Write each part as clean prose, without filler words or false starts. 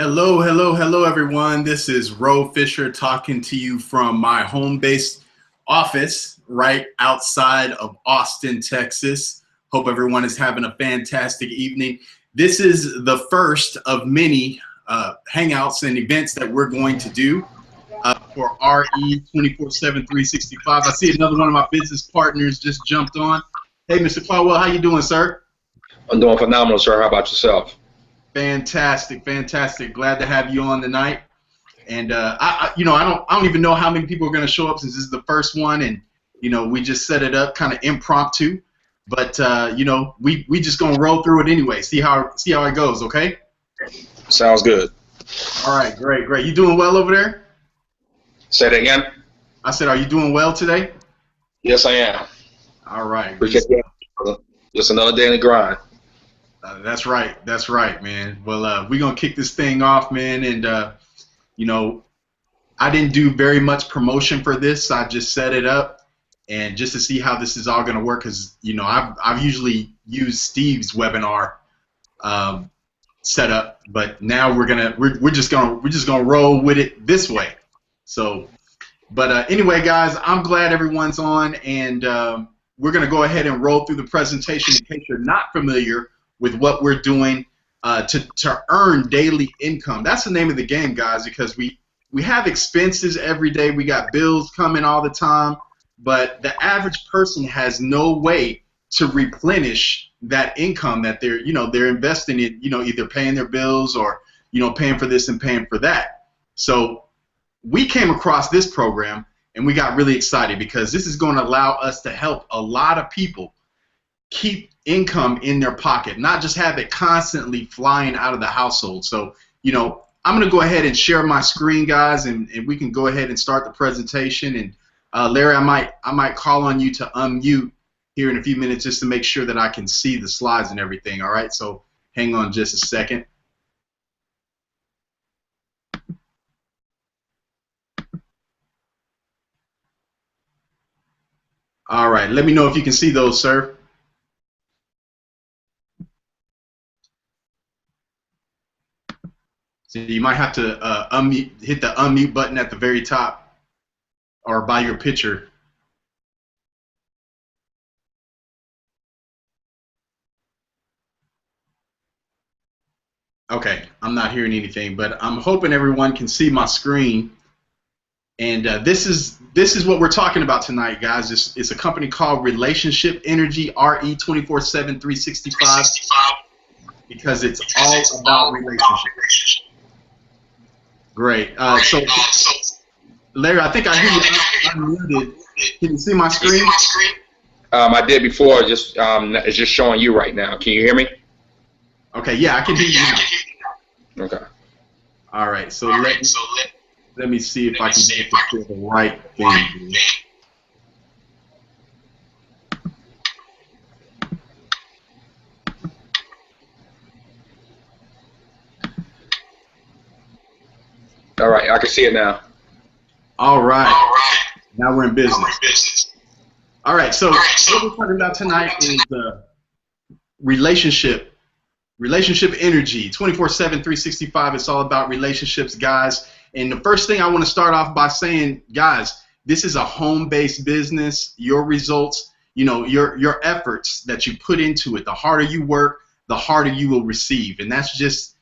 Hello, hello, hello, everyone. This is Ro Fisher talking to you from my home-based office right outside of Austin, Texas. Hope everyone is having a fantastic evening. This is the first of many hangouts and events that we're going to do for RE 24/7 365. I see another one of my business partners just jumped on. Hey, Mr. Caldwell, how you doing, sir? I'm doing phenomenal, sir. How about yourself? Fantastic, fantastic. Glad to have you on tonight. And I don't even know how many people are going to show up since this is the first one, and we just set it up kind of impromptu. But we just gonna roll through it anyway. See how it goes. Okay. Sounds good. All right, great, great. You doing well over there? Say that again. I said, are you doing well today? Yes, I am. All right. Appreciate it, brother. Just another day in the grind. That's right. That's right, man. Well, we're going to kick this thing off, man. And, I didn't do very much promotion for this. I just set it up and just to see how this is all going to work because, I've usually used Steve's webinar setup, but now we're just gonna roll with it this way. So, but anyway, guys, I'm glad everyone's on, and we're going to go ahead and roll through the presentation in case you're not familiar with what we're doing to earn daily income. That's the name of the game, guys, because we have expenses every day. We got bills coming all the time, but the average person has no way to replenish that income that they're investing in, either paying their bills or, paying for this and paying for that. So we came across this program and we got really excited because this is going to allow us to help a lot of people keep income in their pocket, not just have it constantly flying out of the household. So, I'm going to go ahead and share my screen, guys, and we can go ahead and start the presentation. And Larry, I might call on you to unmute here in a few minutes just to make sure that I can see the slides and everything. All right, so hang on just a second. All right, let me know if you can see those, sir. So you might have to hit the unmute button at the very top or by your picture. Okay, I'm not hearing anything, but I'm hoping everyone can see my screen. And this is what we're talking about tonight, guys. It's a company called Relationship Energy, RE 24/7 365, because it's all about relationships. Great. So, Larry, I think I hear you unmuted. Can you see my screen? I did before. It's just showing you right now. Can you hear me? Okay. Yeah, I can hear you now. Okay. All right. So let me see if I can get to the right thing. All right, I can see it now. All right. Now we're in business. All right. So what we're talking about tonight is relationship energy, 24/7 365. It's all about relationships, guys. And the first thing I want to start off by saying, guys, this is a home-based business. Your results, your efforts that you put into it, the harder you work, the harder you will receive. And that's just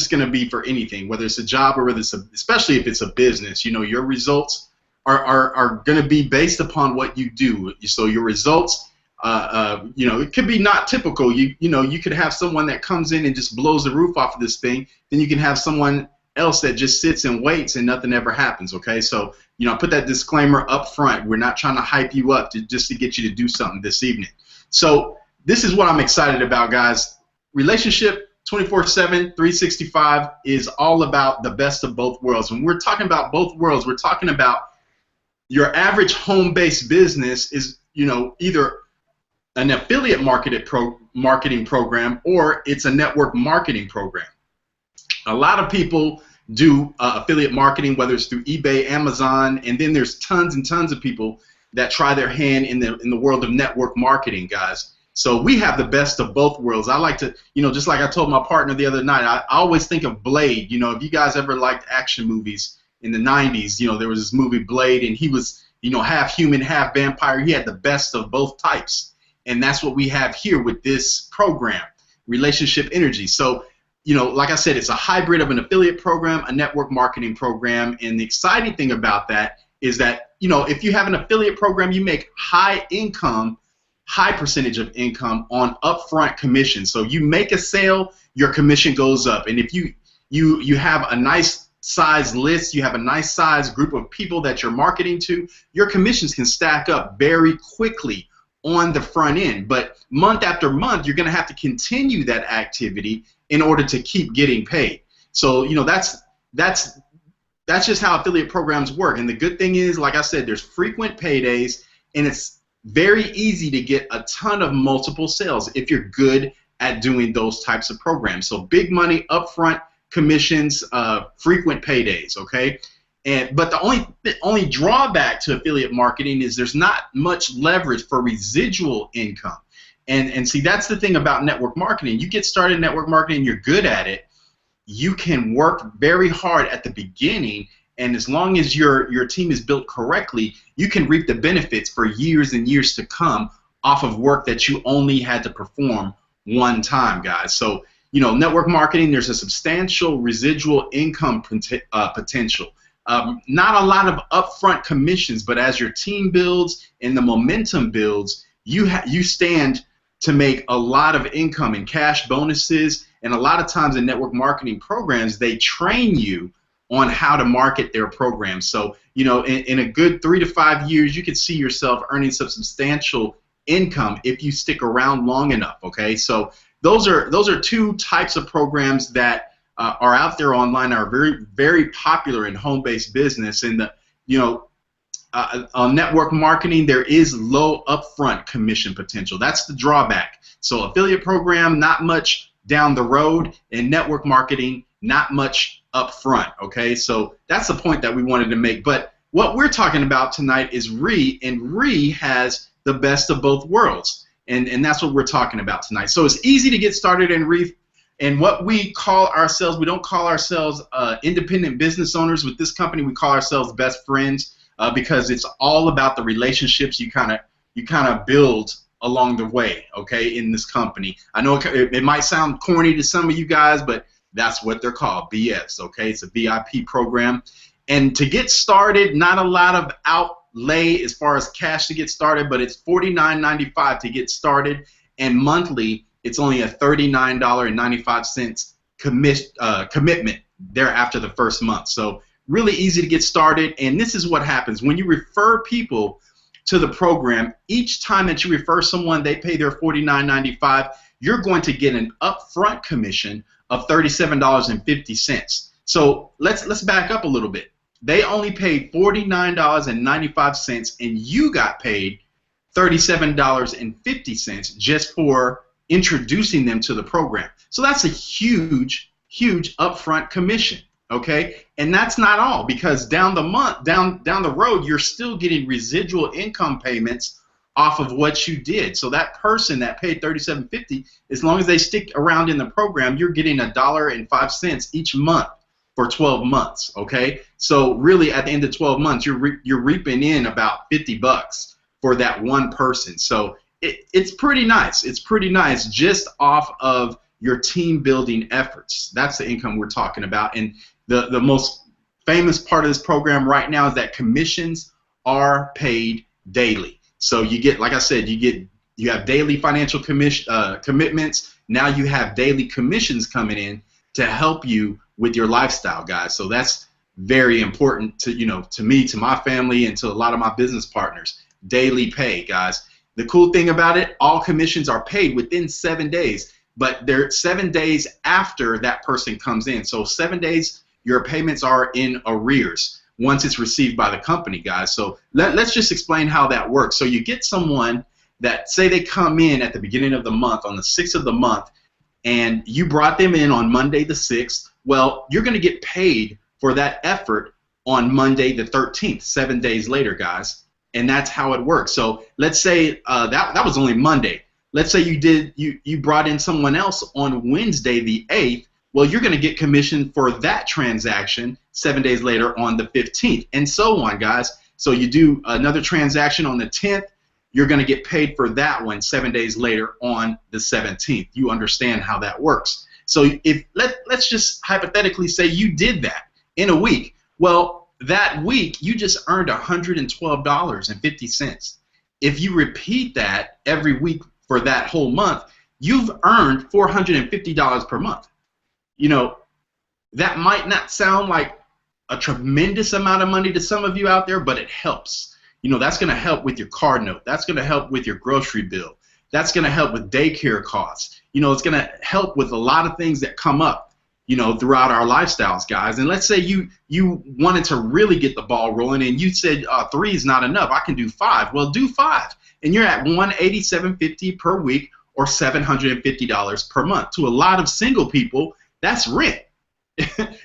going to be for anything, whether it's a job or whether it's especially if it's a business. Your results are going to be based upon what you do. So your results, it could be not typical. You could have someone that comes in and just blows the roof off of this thing. Then you can have someone else that just sits and waits and nothing ever happens. Okay, so put that disclaimer up front. We're not trying to hype you up just to get you to do something this evening. So this is what I'm excited about, guys. Relationship 24/7 365 is all about the best of both worlds. When we're talking about both worlds, we're talking about your average home-based business is either an affiliate marketing program or it's a network marketing program. A lot of people do affiliate marketing, whether it's through eBay, Amazon, and then there's tons and tons of people that try their hand in the world of network marketing, guys. So we have the best of both worlds. I like to, just like I told my partner the other night, I always think of Blade. If you guys ever liked action movies in the 90s, there was this movie Blade, and he was, half human, half vampire. He had the best of both types. And that's what we have here with this program, Relationship Energy. So, like I said, it's a hybrid of an affiliate program, a network marketing program. And the exciting thing about that is that, if you have an affiliate program, you make high percentage of income on upfront commission. So you make a sale, your commission goes up. And if you have a nice size list, you have a nice size group of people that you're marketing to, your commissions can stack up very quickly on the front end. But month after month, you're going to have to continue that activity in order to keep getting paid. So, that's just how affiliate programs work. And the good thing is, like I said, there's frequent paydays, and it's very easy to get a ton of multiple sales if you're good at doing those types of programs. So big money, upfront commissions, frequent paydays, okay? But the only drawback to affiliate marketing is there's not much leverage for residual income. And see, that's the thing about network marketing. You get started in network marketing, you're good at it, you can work very hard at the beginning, and as long as your team is built correctly, you can reap the benefits for years and years to come off of work that you only had to perform one time, guys. So, network marketing, there's a substantial residual income potential. Not a lot of upfront commissions, but as your team builds and the momentum builds, you stand to make a lot of income in cash bonuses. And a lot of times in network marketing programs, they train you on how to market their program. So, in a good 3 to 5 years, you could see yourself earning some substantial income if you stick around long enough, okay? So those are two types of programs that are out there online, are very, very popular in home-based business. And on network marketing, there is low upfront commission potential. That's the drawback. So affiliate program, not much down the road, and network marketing, not much upfront, okay? So that's the point that we wanted to make. But what we're talking about tonight is RE, and RE has the best of both worlds. And that's what we're talking about tonight. So it's easy to get started in RE. And what we call ourselves, we don't call ourselves independent business owners. With this company, we call ourselves best friends because it's all about the relationships you kind of build along the way, okay, in this company. I know it might sound corny to some of you guys, but that's what they're called, BS, okay? It's a VIP program. And to get started, not a lot of outlay as far as cash to get started, but it's $49.95 to get started, and monthly it's only a $39.95 commitment there after the first month. So really easy to get started, and this is what happens. When you refer people to the program, each time that you refer someone, they pay their $49.95, you're going to get an upfront commission of $37.50. So let's back up a little bit. They only paid $49.95, and you got paid $37.50 just for introducing them to the program. So that's a huge, huge upfront commission, okay? And that's not all, because down the road, you're still getting residual income payments off of what you did. So that person that paid $37.50, as long as they stick around in the program, you're getting $1.05 each month for 12 months, okay? So really, at the end of 12 months, you're reaping in about $50 for that one person. So it's pretty nice. It's pretty nice just off of your team building efforts. That's the income we're talking about. And the most famous part of this program right now is that commissions are paid daily. So you get, like I said, you have daily financial commitments. Now you have daily commissions coming in to help you with your lifestyle, guys. So that's very important to me, to my family, and to a lot of my business partners. Daily pay, guys. The cool thing about it, all commissions are paid within 7 days, but they're 7 days after that person comes in. So 7 days, your payments are in arrears once it's received by the company, guys. So let's just explain how that works. So you get someone that, say they come in at the beginning of the month, on the 6th of the month, and you brought them in on Monday the 6th. Well, you're going to get paid for that effort on Monday the 13th, 7 days later, guys. And that's how it works. So let's say that was only Monday. let's say you brought in someone else on Wednesday the 8th. Well, you're going to get commission for that transaction 7 days later on the 15th, and so on, guys. So you do another transaction on the 10th, you're going to get paid for that one 7 days later on the 17th. You understand how that works. So if let's just hypothetically say you did that in a week. Well, that week you just earned $112.50. If you repeat that every week for that whole month, you've earned $450 per month. You know, that might not sound like a tremendous amount of money to some of you out there, but it helps. You know, that's going to help with your car note. That's going to help with your grocery bill. That's going to help with daycare costs. You know, it's going to help with a lot of things that come up, you know, throughout our lifestyles, guys. And let's say you wanted to really get the ball rolling and you said 3 is not enough. I can do 5. Well, do 5. And you're at $187.50 per week or $750 per month. To a lot of single people, that's rent.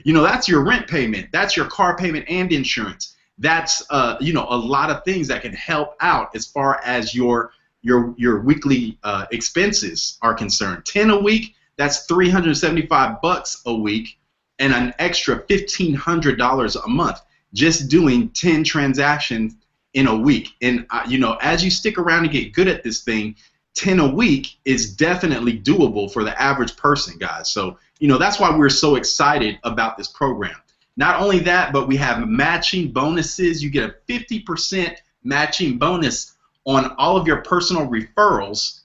You know, that's your rent payment. That's your car payment and insurance. That's you know, a lot of things that can help out as far as your weekly expenses are concerned. 10 a week, that's $375 a week, and an extra $1,500 a month just doing 10 transactions in a week. And you know, as you stick around and get good at this thing, 10 a week is definitely doable for the average person, guys. So, you know, that's why we're so excited about this program. Not only that, but we have matching bonuses. You get a 50% matching bonus on all of your personal referrals,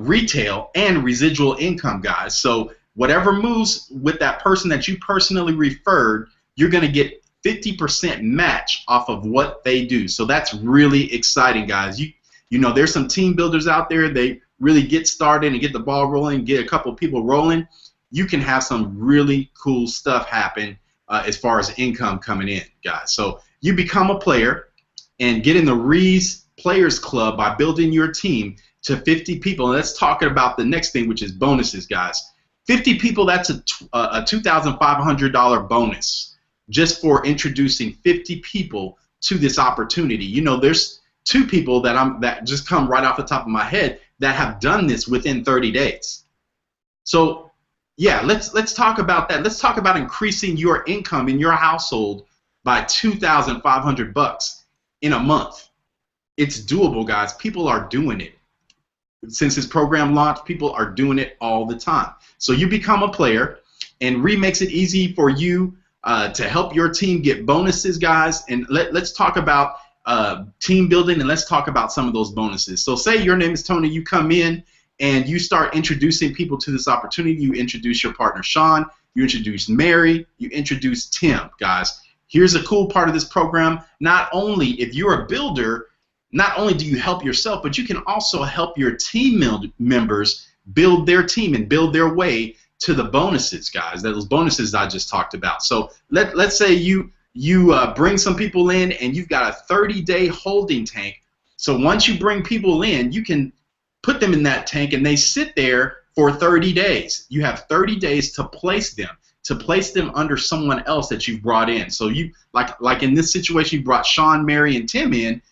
retail, and residual income, guys. So whatever moves with that person that you personally referred, you're going to get 50% match off of what they do. So that's really exciting, guys. You know, there's some team builders out there. They really get started and get the ball rolling, get a couple of people rolling. You can have some really cool stuff happen as far as income coming in, guys. So you become a player and get in the Rees Players Club by building your team to 50 people. And let's talk about the next thing, which is bonuses, guys. 50 people, that's a $2,500 bonus just for introducing 50 people to this opportunity. You know, there's 2 people that just come right off the top of my head that have done this within 30 days. So yeah, let's talk about that. Let's talk about increasing your income in your household by $2,500 in a month. It's doable, guys. People are doing it. Since this program launched, people are doing it all the time. So you become a player, and Ree makes it easy for you to help your team get bonuses, guys. And let's talk about team building, and let's talk about some of those bonuses. So say your name is Tony, you come in and you start introducing people to this opportunity. You introduce your partner Sean, you introduce Mary, you introduce Tim, guys. Here's a cool part of this program. Not only, if you're a builder, not only do you help yourself, but you can also help your team members build their team and build their way to the bonuses, guys. Those bonuses I just talked about. So let's say you bring some people in and you've got a 30-day holding tank. So once you bring people in, you can put them in that tank and they sit there for 30 days. You have 30 days to place them under someone else that you've brought in. So you, like in this situation, you brought Sean, Mary, and Tim in.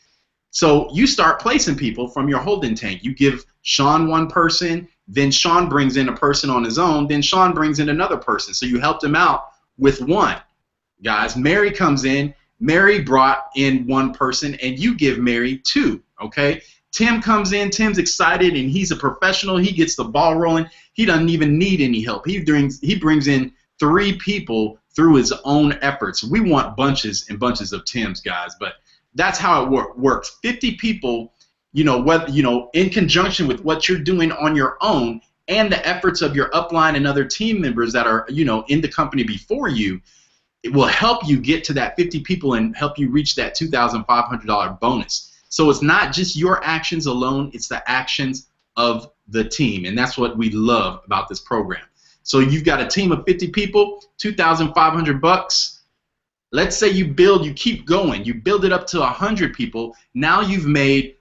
So you start placing people from your holding tank. You give Sean one person, then Sean brings in a person on his own, then Sean brings in another person. So you helped him out with one. Guys, Mary comes in. Mary brought in one person, and you give Mary 2, okay? Tim comes in. Tim's excited, and he's a professional. He gets the ball rolling. He doesn't even need any help. He brings in 3 people through his own efforts. We want bunches and bunches of Tims, guys, but that's how it works. 50 people, in conjunction with what you're doing on your own and the efforts of your upline and other team members that are, in the company before you, it will help you get to that 50 people and help you reach that $2,500 bonus. So it's not just your actions alone, it's the actions of the team, and that's what we love about this program. So you've got a team of 50 people, $2,500. Let's say you keep going, you build it up to 100 people. Now you've made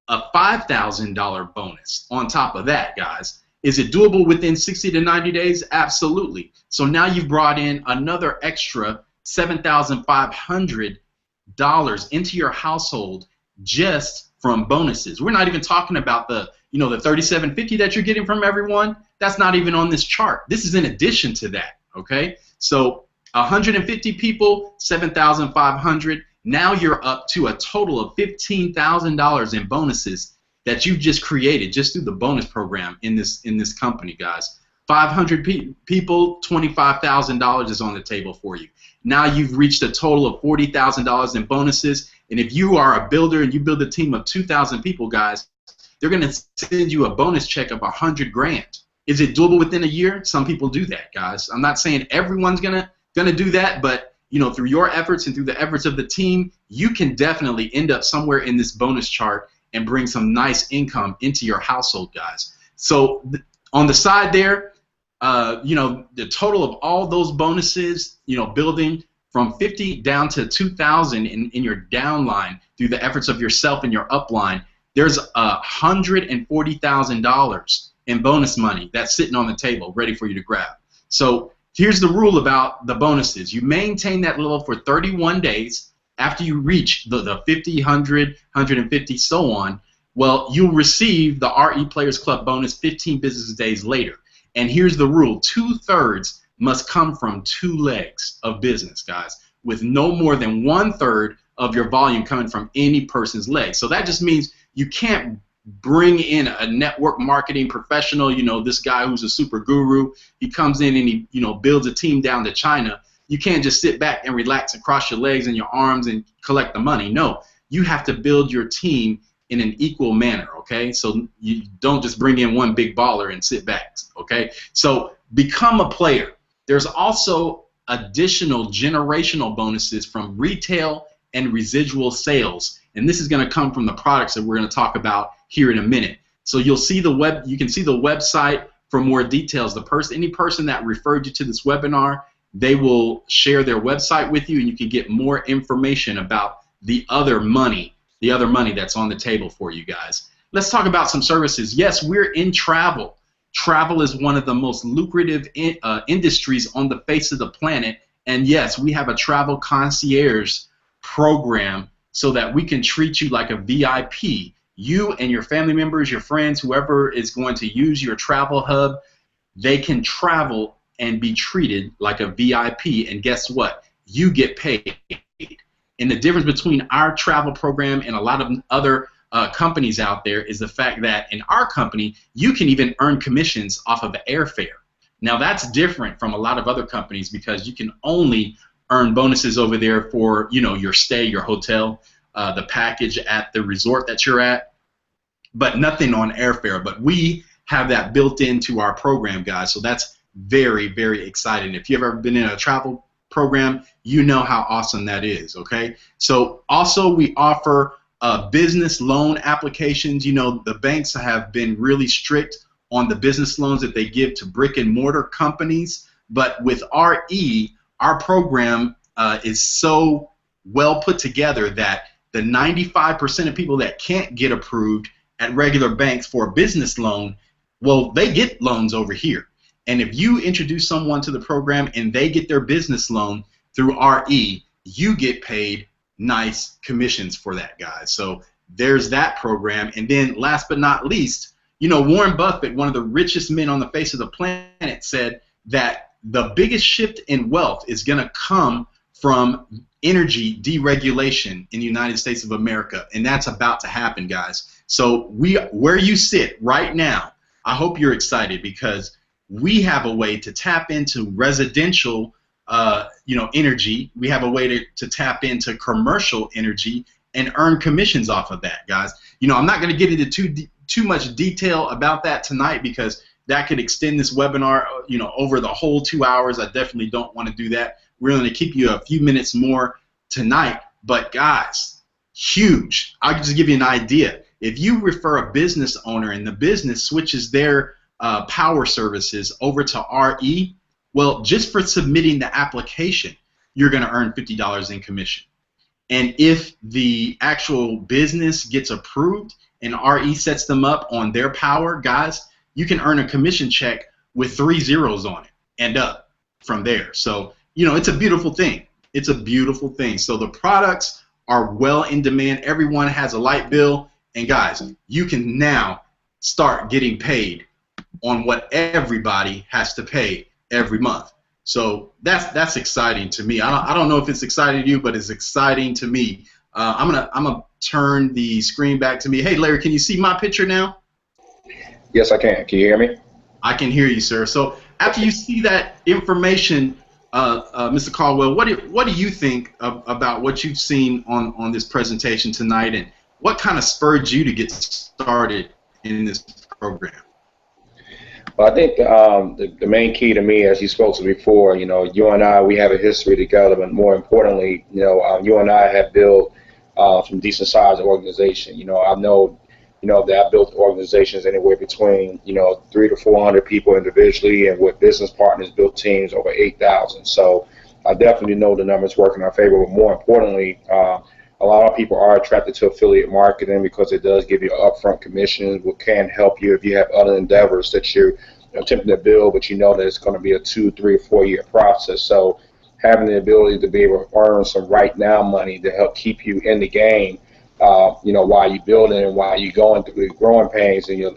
a $5,000 bonus on top of that, guys. Is it doable within 60 to 90 days? Absolutely. So now you've brought in another extra $7,500 into your household just from bonuses. We're not even talking about the the 3750 that you're getting from everyone, that's not even on this chart. This is in addition to that, okay? So 150 people, 7,500. Now you're up to a total of $15,000 in bonuses that you just created just through the bonus program in this company, guys. 500 people, $25,000 is on the table for you. Now you've reached a total of $40,000 in bonuses. And if you are a builder and you build a team of 2,000 people, guys, they're going to send you a bonus check of 100 grand. Is it doable within a year? Some people do that, guys. I'm not saying everyone's gonna do that, but through your efforts and through the efforts of the team, you can definitely end up somewhere in this bonus chart and bring some nice income into your household, guys. So on the side there, the total of all those bonuses, building from 50 down to 2,000 in your downline through the efforts of yourself and your upline, there's $140,000 in bonus money that's sitting on the table ready for you to grab. So here's the rule about the bonuses. You maintain that level for 31 days. After you reach the 50, 100, 150, so on, well, you'll receive the RE Players Club bonus 15 business days later. And here's the rule. 2/3 must come from 2 legs of business, guys, with no more than 1/3 of your volume coming from any person's leg. So that just means you can't bring in a network marketing professional, this guy who's a super guru. He comes in and he, builds a team down to China. You can't just sit back and relax and cross your legs and your arms and collect the money. No, you have to build your team in an equal manner, okay? So you don't just bring in one big baller and sit back, okay? So become a player. There's also additional generational bonuses from retail and residual sales, and this is going to come from the products that we're going to talk about here in a minute. So you can see the website for more details. Any person that referred you to this webinar, they will share their website with you, and you can get more information about the other money that's on the table for you guys. Let's talk about some services. Yes, we're in travel. Travel is one of the most lucrative industries on the face of the planet, and yes, we have a travel concierge program so that we can treat you like a VIP. You and your family members, your friends, whoever is going to use your travel hub, they can travel and be treated like a VIP, and guess what? You get paid. And the difference between our travel program and a lot of other companies out there is the fact that in our company, you can even earn commissions off of airfare. Now that's different from a lot of other companies because you can only earn bonuses over there for your stay, your hotel, the package at the resort that you're at, but nothing on airfare. But we have that built into our program, guys, so that's very, very exciting. If you've ever been in a travel program, you know how awesome that is, okay? So also we offer business loan applications. The banks have been really strict on the business loans that they give to brick and mortar companies, but with RE, our program is so well put together that the 95% of people that can't get approved at regular banks for a business loan, well, they get loans over here. And if you introduce someone to the program and they get their business loan through RE, you get paid nice commissions for that, guys. So there's that program. And then last but not least, Warren Buffett, one of the richest men on the face of the planet, said that the biggest shift in wealth is going to come from energy deregulation in the United States of America. And that's about to happen, guys. So where you sit right now, I hope you're excited because we have a way to tap into residential energy. We have a way to tap into commercial energy and earn commissions off of that, guys. I'm not going to get into too much detail about that tonight because that could extend this webinar, over the whole 2 hours. I definitely don't want to do that. We're going to keep you a few minutes more tonight. But guys, huge. I'll just give you an idea. If you refer a business owner and the business switches their power services over to RE, well, just for submitting the application, you're going to earn $50 in commission. And if the actual business gets approved and RE sets them up on their power, guys, you can earn a commission check with 3 zeros on it and up from there. So, it's a beautiful thing. It's a beautiful thing. So the products are well in demand. Everyone has a light bill. And guys, you can now start getting paid on what everybody has to pay every month. So that's exciting to me. I don't know if it's exciting to you, but it's exciting to me. I'm gonna turn the screen back to me. Hey Larry, can you see my picture now? Yes, I can. Can you hear me? I can hear you, sir. So after you see that information, Mr. Caldwell, what do you think about what you've seen on this presentation tonight, and what kind of spurred you to get started in this program? Well, I think the main key to me, as you spoke to before, you and I, we have a history together, but more importantly, you and I have built some decent sized organization. I know, that I built organizations anywhere between, 300 to 400 people individually, and with business partners built teams over 8,000. So I definitely know the numbers work in our favor, but more importantly, a lot of people are attracted to affiliate marketing because it does give you upfront commissions, which can help you if you have other endeavors that you're attempting to build, but you know that it's going to be a 2, 3, or 4 year process. So having the ability to be able to earn some right now money to help keep you in the game, while you're building and while you're going through the growing pains and your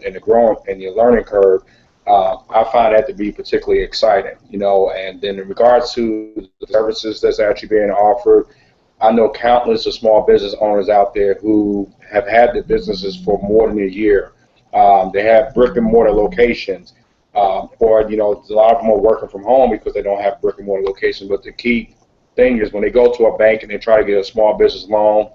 learning curve, I find that to be particularly exciting. And then in regards to the services that's actually being offered, I know countless of small business owners out there who have had their businesses for more than a year. They have brick and mortar locations, or a lot of them are working from home because they don't have brick and mortar locations. But the key thing is when they go to a bank and they try to get a small business loan,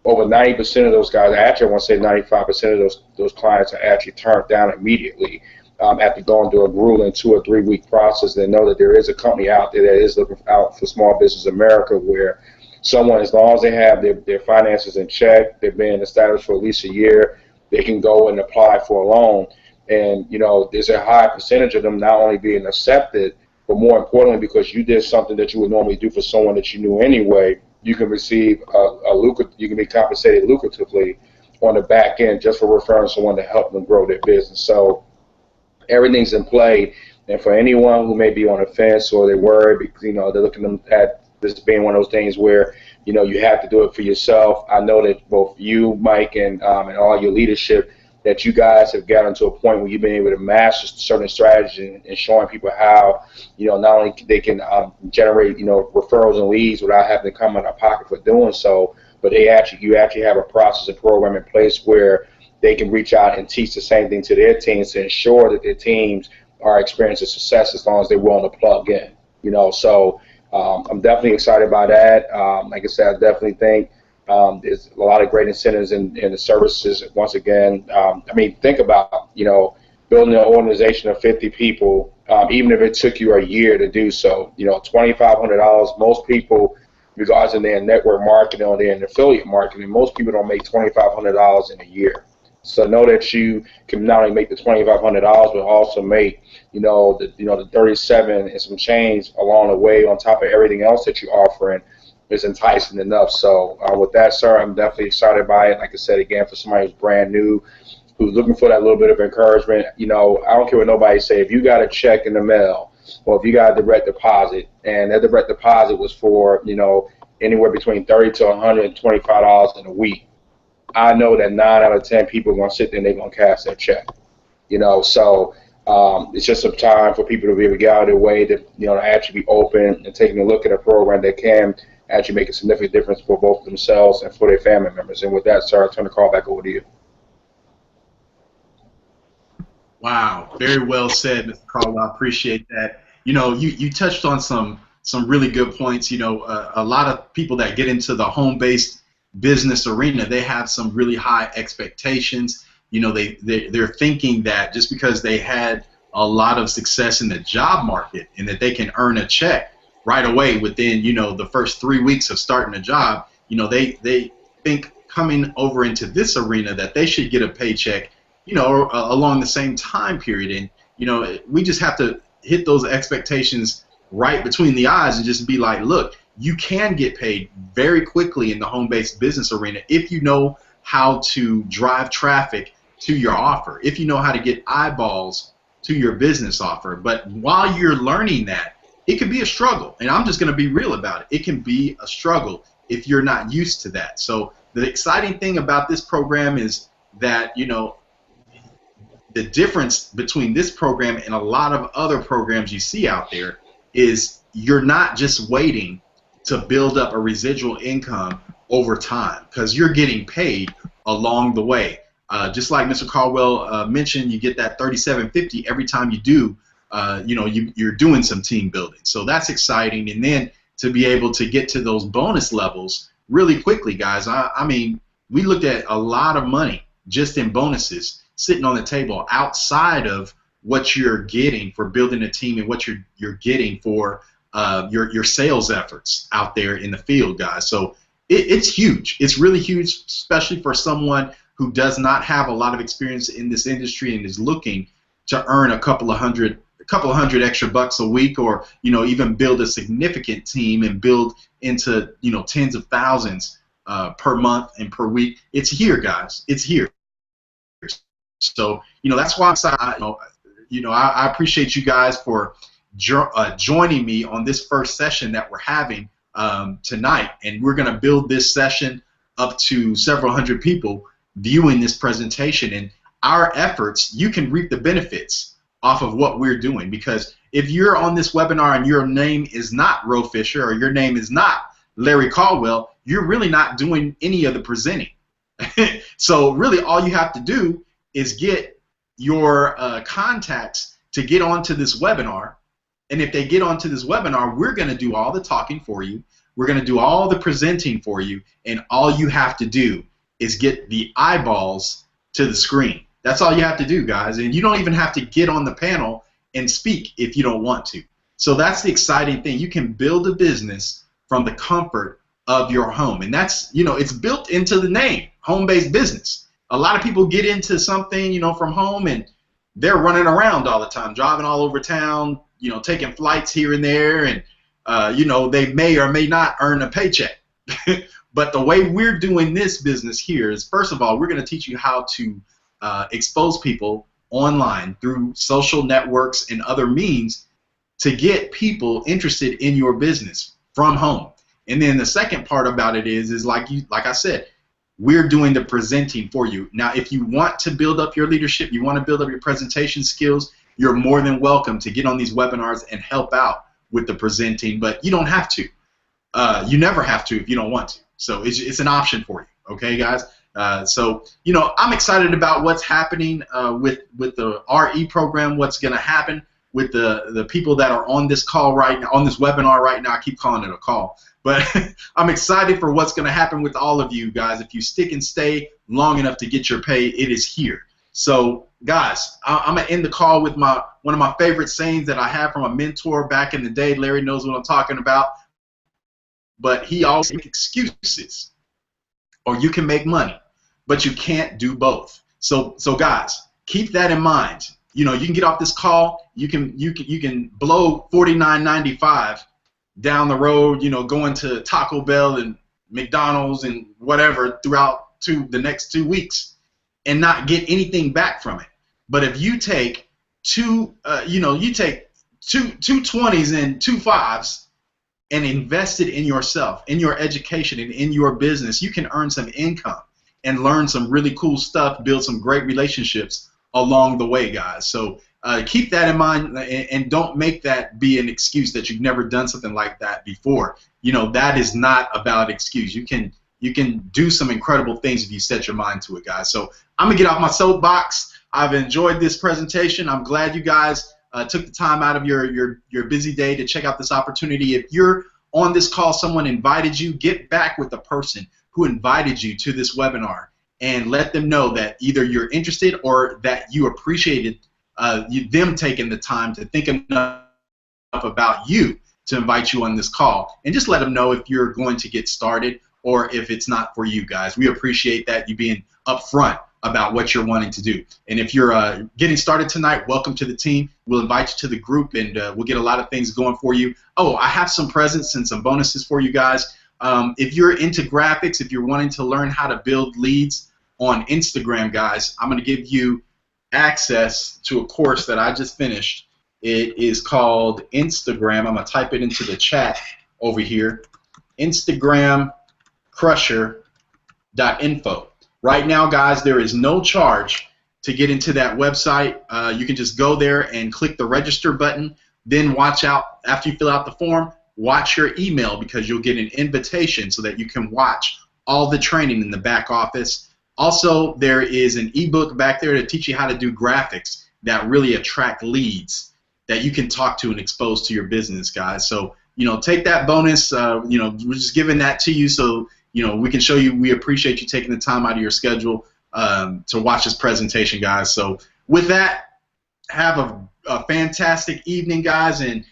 over 90% of those guys, actually I want to say 95% of those clients are actually turned down immediately after going through a grueling 2 or 3 week process. They know that there is a company out there that is looking out for Small Business America, where someone, as long as they have their finances in check, they've been established for at least a year, they can go and apply for a loan. And, there's a high percentage of them not only being accepted, but more importantly, because you did something that you would normally do for someone that you knew anyway, you can receive you can be compensated lucratively on the back end just for referring someone to help them grow their business. So everything's in play. And for anyone who may be on the fence or they're worried because, they're looking at this being one of those things where, you have to do it for yourself. I know that both you, Mike, and all your leadership, that you guys have gotten to a point where you've been able to master certain strategies and showing people how, not only they can generate, referrals and leads without having to come out of pocket for doing so, but you actually have a process and program in place where they can reach out and teach the same thing to their teams to ensure that their teams are experiencing success as long as they're willing to plug in. So I'm definitely excited by that. Like I said, I definitely think there's a lot of great incentives in the services. Once again, think about, building an organization of 50 people, even if it took you a year to do so, $2,500, most people, regardless of their network marketing or their affiliate marketing, most people don't make $2,500 in a year. So know that you can not only make the $2,500, but also make, the 37 and some change along the way on top of everything else that you're offering is enticing enough. So with that, sir, I'm definitely excited by it. Like I said, again, for somebody who's brand new, who's looking for that little bit of encouragement, I don't care what nobody say. If you got a check in the mail, or if you got a direct deposit, and that direct deposit was for, anywhere between $30 to $125 in a week, I know that 9 out of 10 people are going to sit there and they're going to cash that check. So it's just some time for people to be able to get out of their way to, to actually be open and taking a look at a program that can actually make a significant difference for both themselves and for their family members. And with that, sir, I'll turn the call back over to you. Wow, very well said, Mr. Caldwell. I appreciate that. You touched on some really good points. A lot of people that get into the home-based business arena, they have some really high expectations. They're thinking that just because they had a lot of success in the job market and that they can earn a check right away within, the first 3 weeks of starting a job, they think coming over into this arena that they should get a paycheck, along the same time period. And, we just have to hit those expectations right between the eyes and just be like, look, you can get paid very quickly in the home-based business arena if you know how to drive traffic to your offer, if you know how to get eyeballs to your business offer. But while you're learning that, it can be a struggle. And I'm just going to be real about it. It can be a struggle if you're not used to that. So the exciting thing about this program is that, the difference between this program and a lot of other programs you see out there is you're not just waiting to build up a residual income over time, because you're getting paid along the way. Just like Mr. Caldwell mentioned, you get that $37.50 every time you do, you're doing some team building. So that's exciting. And then to be able to get to those bonus levels really quickly, guys. I mean, we looked at a lot of money just in bonuses sitting on the table outside of what you're getting for building a team and what you're getting for your sales efforts out there in the field, guys. So it's huge. It's really huge, especially for someone who does not have a lot of experience in this industry and is looking to earn a couple of hundred extra bucks a week, or even build a significant team and build into tens of thousands per month and per week. It's here, guys. It's here. So that's why I'm excited. I appreciate you guys for joining me on this first session that we're having tonight, and we're going to build this session up to several hundred people viewing this presentation. And our efforts, you can reap the benefits off of what we're doing, because if you're on this webinar and your name is not Ro Fisher or your name is not Larry Caldwell, you're really not doing any of the presenting. So really all you have to do is get your contacts to get onto this webinar, and if they get onto this webinar, we're going to do all the talking for you, we're going to do all the presenting for you, and all you have to do is get the eyeballs to the screen. That's all you have to do, guys, and you don't even have to get on the panel and speak if you don't want to. So that's the exciting thing. You can build a business from the comfort of your home, and that's, it's built into the name, home-based business. A lot of people get into something, from home, and they're running around all the time, driving all over town, taking flights here and there, and they may or may not earn a paycheck. But the way we're doing this business here is, first of all, we're going to teach you how to expose people online through social networks and other means to get people interested in your business from home. And then the second part about it is like I said, we're doing the presenting for you. Now, if you want to build up your leadership, you want to build up your presentation skills, you're more than welcome to get on these webinars and help out with the presenting, but you don't have to. You never have to if you don't want to. So it's an option for you, okay, guys? So I'm excited about what's happening with the RE program, what's going to happen with the people that are on this call right now, on this webinar right now. I keep calling it a call, but I'm excited for what's going to happen with all of you guys. If you stick and stay long enough to get your pay, it is here. So, guys, I'm going to end the call with one of my favorite sayings that I had from a mentor back in the day. Larry knows what I'm talking about. But he always makes excuses, or you can make money, but you can't do both. So guys, keep that in mind. You can get off this call. You can blow $49.95 down the road. Going to Taco Bell and McDonald's and whatever throughout the next 2 weeks, and not get anything back from it. But if you take two 20s and 2 5s and invest it in yourself, in your education, and in your business, you can earn some income and learn some really cool stuff, build some great relationships along the way, guys. So keep that in mind, and don't make that be an excuse that you've never done something like that before. That is not a valid excuse. You can do some incredible things if you set your mind to it, guys. So I'm going to get off my soapbox. I've enjoyed this presentation. I'm glad you guys took the time out of your busy day to check out this opportunity. If you're on this call, someone invited you, get back with the person who invited you to this webinar and let them know that either you're interested or that you appreciated them taking the time to think enough about you to invite you on this call. And just let them know if you're going to get started or if it's not for you, guys. We appreciate that, you being upfront about what you're wanting to do. And if you're getting started tonight, welcome to the team. We'll invite you to the group, and we'll get a lot of things going for you. Oh, I have some presents and some bonuses for you guys. If you're into graphics, if you're wanting to learn how to build leads on Instagram, guys, I'm going to give you access to a course that I just finished. It is called Instagram. I'm going to type it into the chat over here. InstagramCrusher.info. Right now, guys, there is no charge to get into that website. You can just go there and click the register button. Then watch out, after you fill out the form, watch your email, because you'll get an invitation so that you can watch all the training in the back office. Also, there is an ebook back there to teach you how to do graphics that really attract leads that you can talk to and expose to your business, guys. So, take that bonus. We're just giving that to you so, we can show you we appreciate you taking the time out of your schedule to watch this presentation, guys. So with that, have a fantastic evening, guys. And,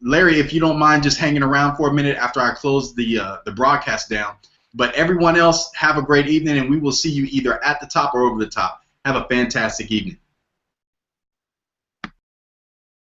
Larry, if you don't mind just hanging around for a minute after I close the broadcast down. But everyone else, have a great evening, and we will see you either at the top or over the top. Have a fantastic evening.